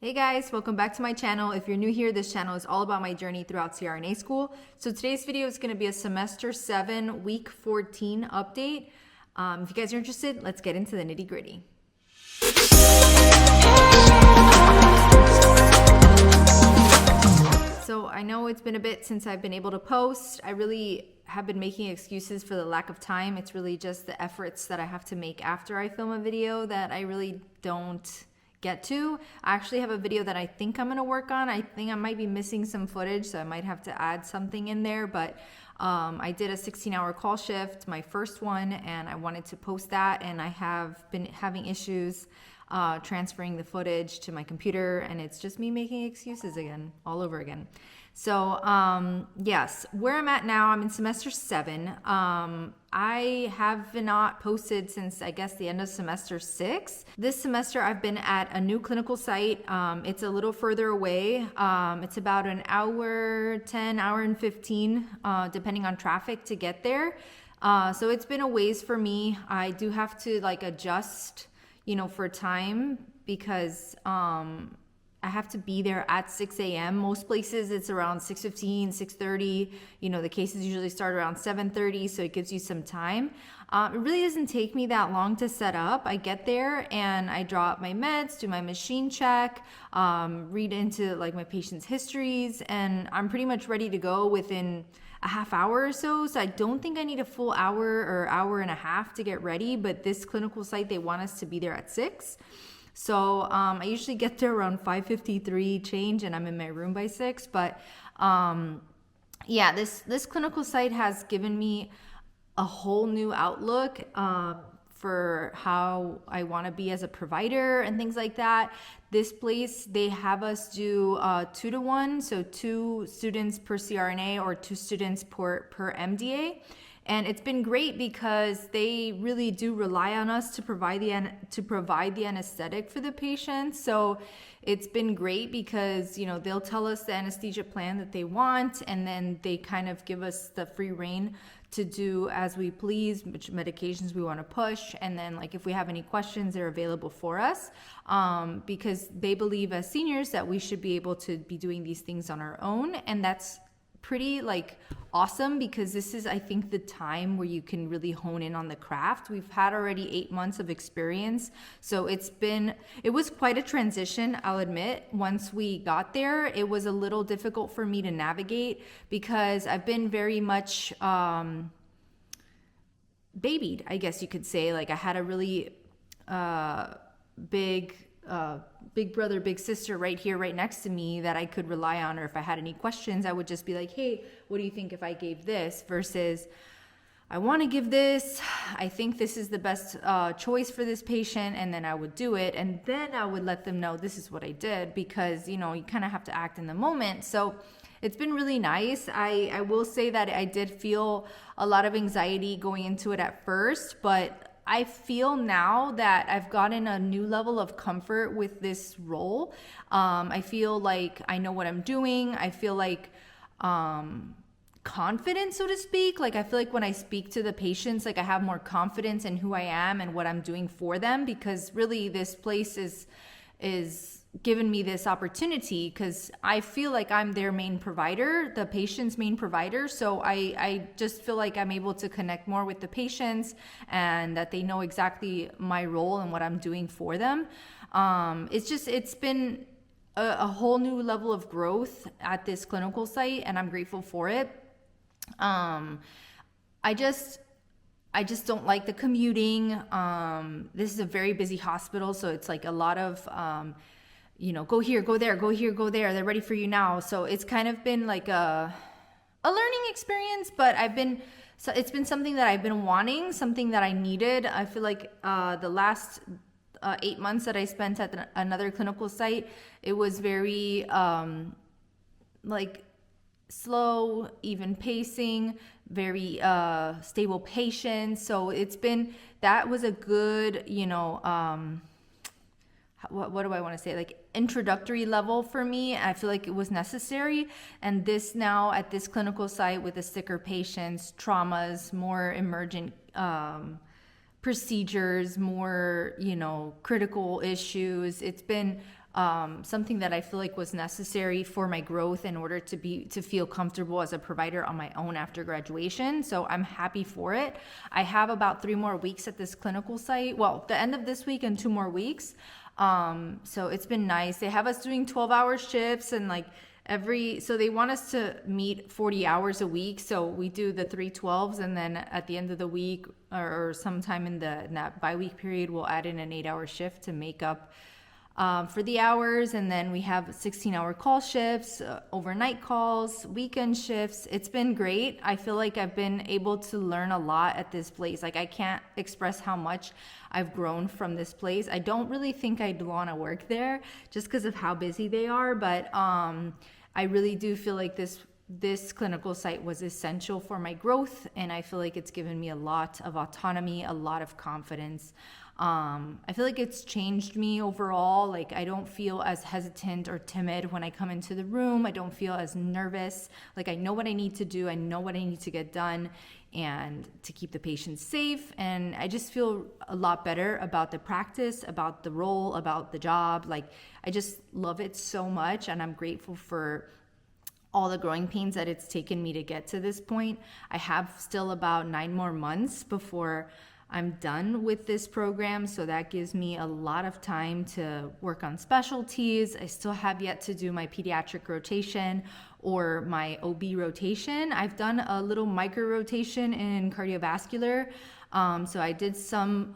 Hey guys, welcome back to my channel. If you're new here, this channel is all about my journey throughout CRNA school. So today's video is going to be a semester 7 week 14 update. If you guys are interested, let's get into the nitty gritty. So I know it's been a bit since I've been able to post. I really have been making excuses for the lack of time. It's really just the efforts that I have to make after I film a video that I really don't get to. I actually have a video that I think I'm gonna work on. I think I might be missing some footage, so I might have to add something in there, but I did a 16-hour call shift, my first one, and I wanted to post that, and I have been having issues transferring the footage to my computer, and it's just me making excuses again, all over again. So yes, where I'm at now, I'm in semester 7. I have not posted since, I guess, the end of semester 6. This semester I've been at a new clinical site. It's a little further away. It's about an hour 10, hour and 15, depending on traffic to get there. So it's been a ways for me. I do have to adjust, for time, because I have to be there at 6 a.m. Most places it's around 6:15, 6:30. The cases usually start around 7:30, so it gives you some time. It really doesn't take me that long to set up. I get there and I draw up my meds, do my machine check, read into my patient's histories, and I'm pretty much ready to go within a half hour or so. So I don't think I need a full hour or hour and a half to get ready, but this clinical site, they want us to be there at 6. So I usually get there around 5:53 change, and I'm in my room by 6. But yeah, this clinical site has given me a whole new outlook for how I want to be as a provider and things like that. This place, they have us do 2-to-1, so 2 students per CRNA or 2 students per MDA. And it's been great because they really do rely on us to provide the anesthetic for the patients. So it's been great because they'll tell us the anesthesia plan that they want, and then they kind of give us the free rein to do as we please, which medications we want to push, and then if we have any questions, they're available for us, because they believe as seniors that we should be able to be doing these things on our own. And that's pretty awesome, because this is, I think, the time where you can really hone in on the craft. We've had already 8 months of experience, so it was quite a transition, I'll admit. Once we got there, it was a little difficult for me to navigate because I've been very much babied, I guess you could say. I had a really big brother, big sister right here, right next to me that I could rely on, or if I had any questions, I would just be like, hey, what do you think if I gave this? Versus, I want to give this, I think this is the best choice for this patient, and then I would do it, and then I would let them know this is what I did, because you kind of have to act in the moment. So it's been really nice. I will say that I did feel a lot of anxiety going into it at first, but I feel now that I've gotten a new level of comfort with this role. I feel like I know what I'm doing. I feel confident, so to speak. I feel like when I speak to the patients, I have more confidence in who I am and what I'm doing for them, because really this place is given me this opportunity because I feel like I'm their main provider, the patient's main provider. So I just feel like I'm able to connect more with the patients, and that they know exactly my role and what I'm doing for them. It's been a whole new level of growth at this clinical site, and I'm grateful for it. I just don't like the commuting. This is a very busy hospital, so it's a lot of go here, go there, go here, go there. They're ready for you now. So it's kind of been a learning experience, but it's been something that I've been wanting, something that I needed. I feel like the last 8 months that I spent at another clinical site, it was very slow, even pacing, very stable patients. So that was a good, what do I want to say? Introductory level for me. I feel like it was necessary. And this now at this clinical site with the sicker patients, traumas, more emergent procedures, more, critical issues. It's been something that I feel like was necessary for my growth in order to feel comfortable as a provider on my own after graduation. So I'm happy for it. I have about 3 more weeks at this clinical site. Well, the end of this week and 2 more weeks. So it's been nice. They have us doing 12-hour shifts and like so they want us to meet 40 hours a week. So we do the 3 12s, and then at the end of the week or sometime in that bi-week period, we'll add in an 8-hour shift to make up for the hours. And then we have 16-hour call shifts, overnight calls, weekend shifts. It's been great. I feel like I've been able to learn a lot at this place. Like I can't express how much I've grown from this place. I don't really think I'd want to work there just because of how busy they are. But I really do feel like this clinical site was essential for my growth, and I feel like it's given me a lot of autonomy, a lot of confidence. I feel like it's changed me overall. Like I don't feel as hesitant or timid when I come into the room. I don't feel as nervous. Like I know what I need to do. I know what I need to get done and to keep the patients safe. And I just feel a lot better about the practice, about the role, about the job. Like I just love it so much, and I'm grateful for all the growing pains that it's taken me to get to this point. I have still about 9 more months before I'm done with this program, so that gives me a lot of time to work on specialties. I still have yet to do my pediatric rotation or my OB rotation. I've done a little micro rotation in cardiovascular. So I did some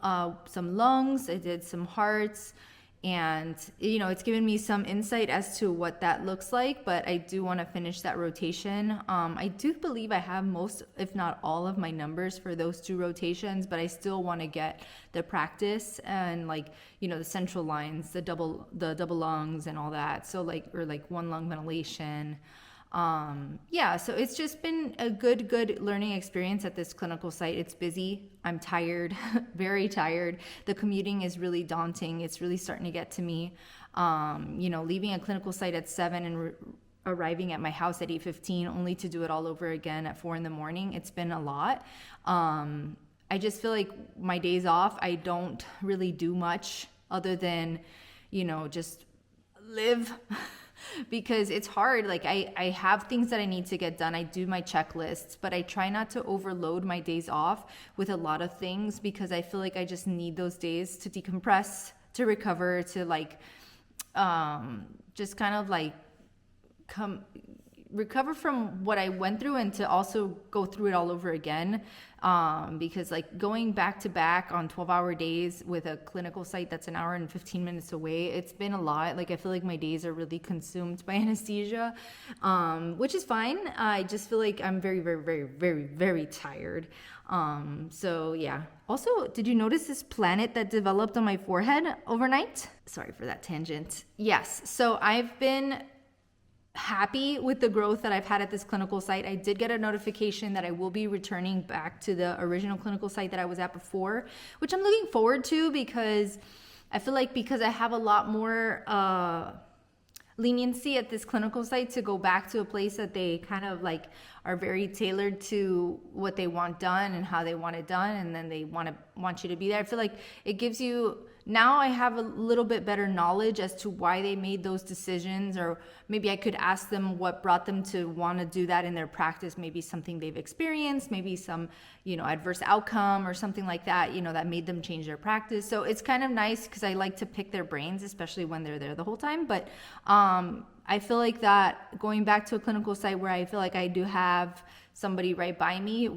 lungs, I did some hearts, and it's given me some insight as to what that looks like, but I do want to finish that rotation. I do believe I have most, if not all, of my numbers for those 2 rotations, but I still want to get the practice and the central lines, the double lungs and all that. So or 1 lung ventilation. So it's just been a good learning experience at this clinical site. It's busy. I'm tired, very tired. The commuting is really daunting. It's really starting to get to me. Leaving a clinical site at 7 and arriving at my house at 8:15 only to do it all over again at 4 a.m. It's been a lot. I just feel like my days off, I don't really do much other than, just live. Because it's hard. Like I have things that I need to get done. I do my checklists, but I try not to overload my days off with a lot of things, because I feel like I just need those days to decompress, to recover, to just kind of recover from what I went through, and to also go through it all over again. Because going back to back on 12-hour days with a clinical site that's an hour and 15 minutes away, it's been a lot. I feel like my days are really consumed by anesthesia, which is fine. I just feel like I'm very, very, very, very, very tired. So yeah. Also, did you notice this planet that developed on my forehead overnight? Sorry for that tangent. Yes. So I've been happy with the growth that I've had at this clinical site. I did get a notification that I will be returning back to the original clinical site that I was at before, which I'm looking forward to, because I feel like because I have a lot more leniency at this clinical site to go back to a place that they kind of are very tailored to what they want done and how they want it done, and then they want you to be there. I feel like it gives you, now I have a little bit better knowledge as to why they made those decisions, or maybe I could ask them what brought them to want to do that in their practice. Maybe something they've experienced, maybe some, adverse outcome or something like that, that made them change their practice. So it's kind of nice because I like to pick their brains, especially when they're there the whole time. But I feel like that going back to a clinical site where I feel like I do have somebody right by me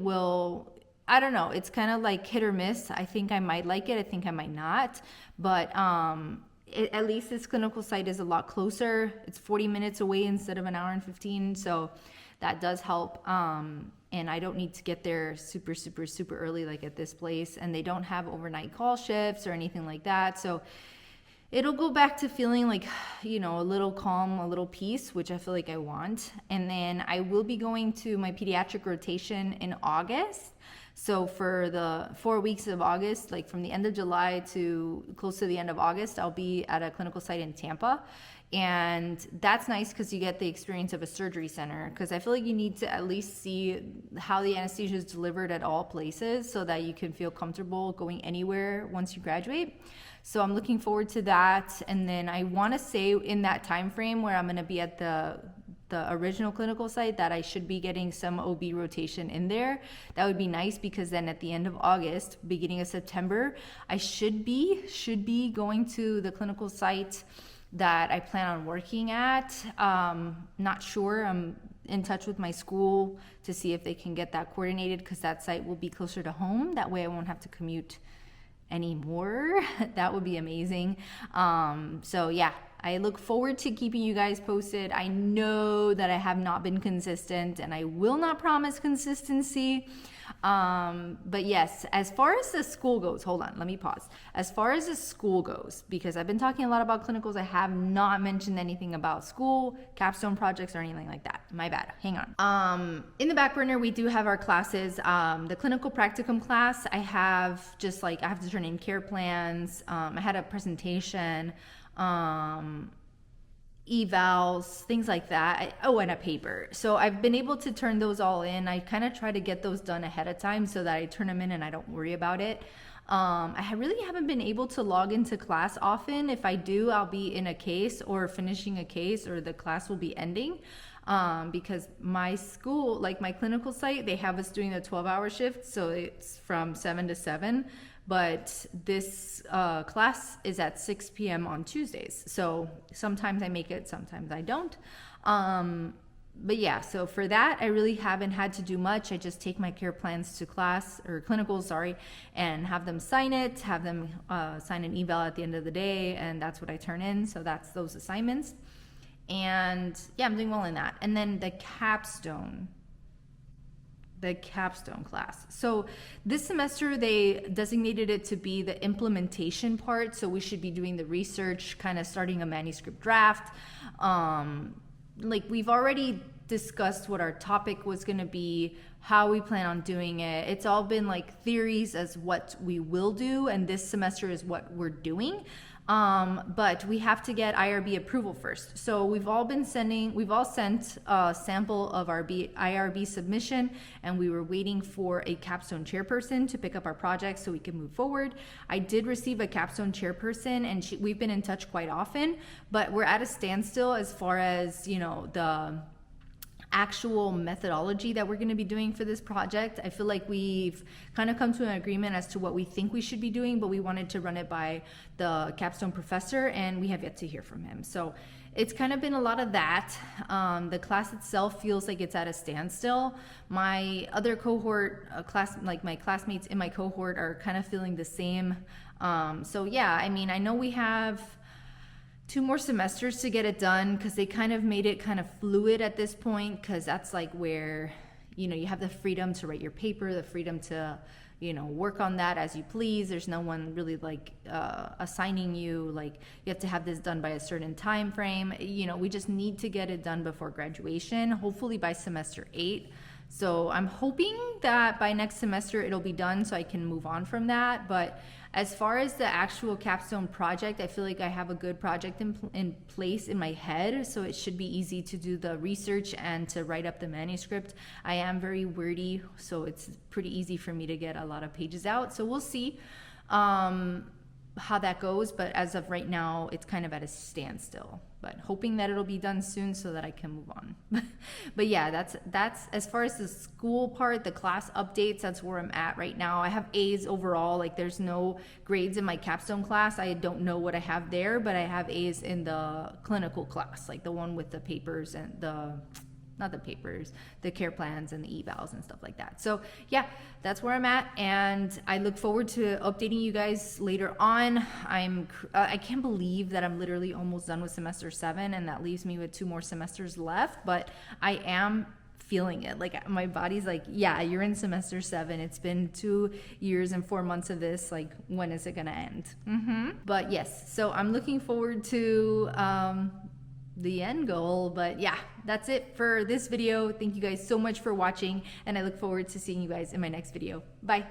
I don't know, it's kind of hit or miss. I think I might like it, I think I might not, but at least this clinical site is a lot closer. It's 40 minutes away instead of an hour and 15, so that does help. And I don't need to get there super, super, super early at this place, and they don't have overnight call shifts or anything like that, so it'll go back to feeling a little calm, a little peace, which I feel like I want. And then I will be going to my pediatric rotation in August. So for the 4 weeks of August, from the end of July to close to the end of August, I'll be at a clinical site in Tampa. And that's nice because you get the experience of a surgery center, because I feel like you need to at least see how the anesthesia is delivered at all places so that you can feel comfortable going anywhere once you graduate. So I'm looking forward to that. And then I want to say in that time frame where I'm going to be at the original clinical site, that I should be getting some OB rotation in there. That would be nice, because then at the end of August, beginning of September, I should be going to the clinical site that I plan on working at. Not sure. I'm in touch with my school to see if they can get that coordinated, because that site will be closer to home. That way I won't have to commute anymore. That would be amazing. So yeah, I look forward to keeping you guys posted. I know that I have not been consistent, and I will not promise consistency. But yes, as far as the school goes, hold on, let me pause. As far as the school goes, because I've been talking a lot about clinicals, I have not mentioned anything about school, capstone projects, or anything like that. My bad. Hang on. In the back burner, we do have our classes. The clinical practicum class, I have to turn in care plans. I had a presentation, evals, things like that. And a paper. So I've been able to turn those all in. I kind of try to get those done ahead of time so that I turn them in and I don't worry about it. I really haven't been able to log into class often. If I do, I'll be in a case or finishing a case, or the class will be ending. Because my school, like my clinical site, they have us doing a 12-hour shift. So it's from 7 to 7. But this class is at 6 p.m. on Tuesdays. So sometimes I make it, sometimes I don't. But yeah, so for that, I really haven't had to do much. I just take my care plans to class, or clinicals, and have them sign it, have them sign an eval at the end of the day, and that's what I turn in. So that's those assignments. And yeah, I'm doing well in that. And then the capstone class. So this semester they designated it to be the implementation part. So we should be doing the research, kind of starting a manuscript draft. We've already discussed what our topic was going to be, how we plan on doing it. It's all been like theories as what we will do, and this semester is what we're doing. But we have to get IRB approval first. So we've all sent a sample of our IRB submission, and we were waiting for a capstone chairperson to pick up our project so we can move forward. I did receive a capstone chairperson, and we've been in touch quite often, but we're at a standstill as far as, the actual methodology that we're going to be doing for this project. I feel like we've kind of come to an agreement as to what we think we should be doing, but we wanted to run it by the capstone professor, and we have yet to hear from him. So it's kind of been a lot of that. The class itself feels like it's at a standstill. My other cohort my classmates in my cohort are kind of feeling the same. So yeah, I know we have 2 more semesters to get it done, because they kind of made it kind of fluid at this point, because that's like where you have the freedom to write your paper, the freedom to work on that as you please. There's no one really assigning you you have to have this done by a certain time frame. We just need to get it done before graduation, hopefully by semester 8. So I'm hoping that by next semester it'll be done so I can move on from that. But as far as the actual capstone project, I feel like I have a good project in place in my head, so it should be easy to do the research and to write up the manuscript. I am very wordy, so it's pretty easy for me to get a lot of pages out. So we'll see how that goes, but as of right now, it's kind of at a standstill. But hoping that it'll be done soon so that I can move on. But yeah, that's as far as the school part, the class updates, that's where I'm at right now. I have A's overall. There's no grades in my capstone class. I don't know what I have there, but I have A's in the clinical class, the one with the papers and the care plans and the evals and stuff like that. So yeah, that's where I'm at, and I look forward to updating you guys later on. I can't believe that I'm literally almost done with semester 7, and that leaves me with 2 more semesters left, but I am feeling it. My body's yeah, you're in semester 7. It's been 2 years and 4 months of this. When is it gonna end? But yes, so I'm looking forward to the end goal. But yeah, that's it for this video. Thank you guys so much for watching, and I look forward to seeing you guys in my next video. Bye.